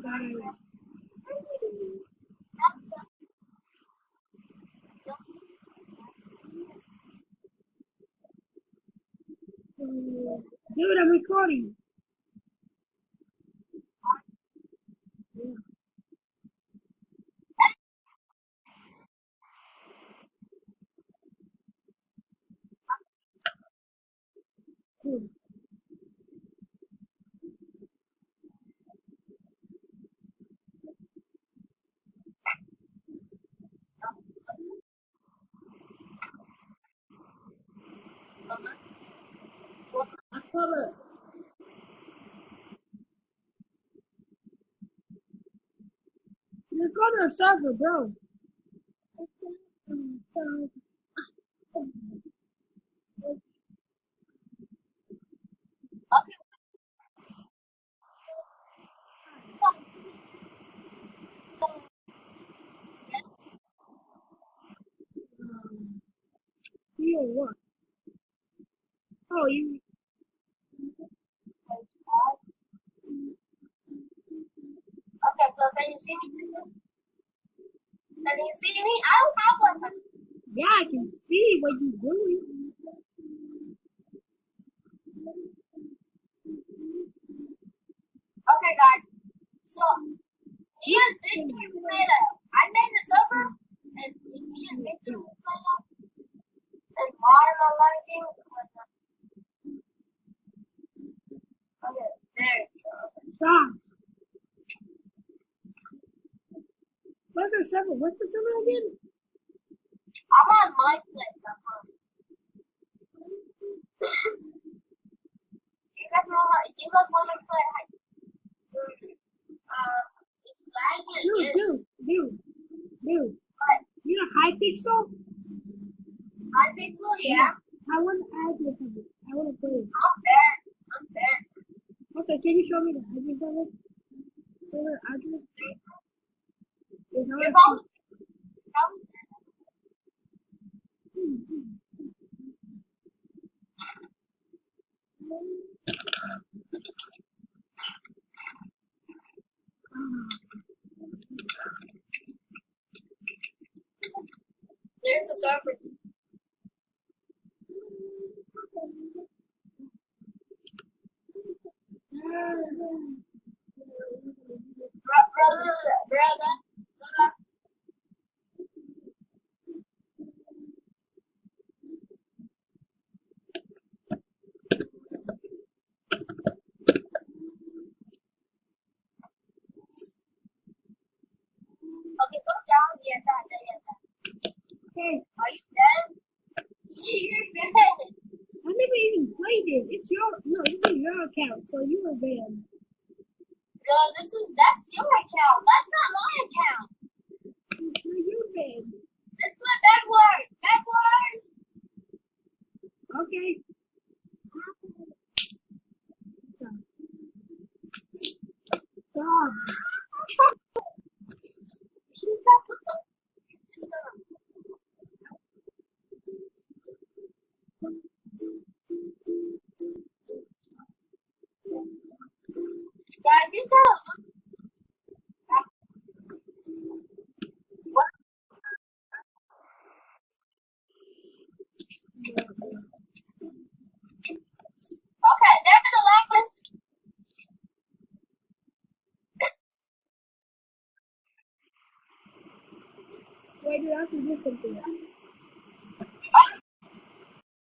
guys. Dude, I'm recording. Yeah. Cool. October. You're gonna suffer, bro. You or what? Oh, you. Okay, so can you see me? Can you see me? I don't have one. Yeah, I can see what you're doing. Okay, guys. So here's Victor. I made a server, and me and Victor will play off. And Marla liking. Okay, there it goes. Stop. What's the server? What's the server again? I'm on my place. You guys know how? You guys want to play? It's lagging. Dude. What? You know Hypixel? I think so. Yeah. I want to add this server. I want to play it. I'm bad. Okay, can you show me the address of it? Server address? Yes, I You're want to probably. There's the server. Brother. Okay, go down. Yeah. Okay, Are you dead? You're dead. I never even played this. It's your this is your account, so you were banned. No, that's your account. That's not my account. No, you banned. Let's play backwards. Backwards. Okay. Stop. It's just guys, he's got a what? Okay, there's a lot. Wait, do I have to do something?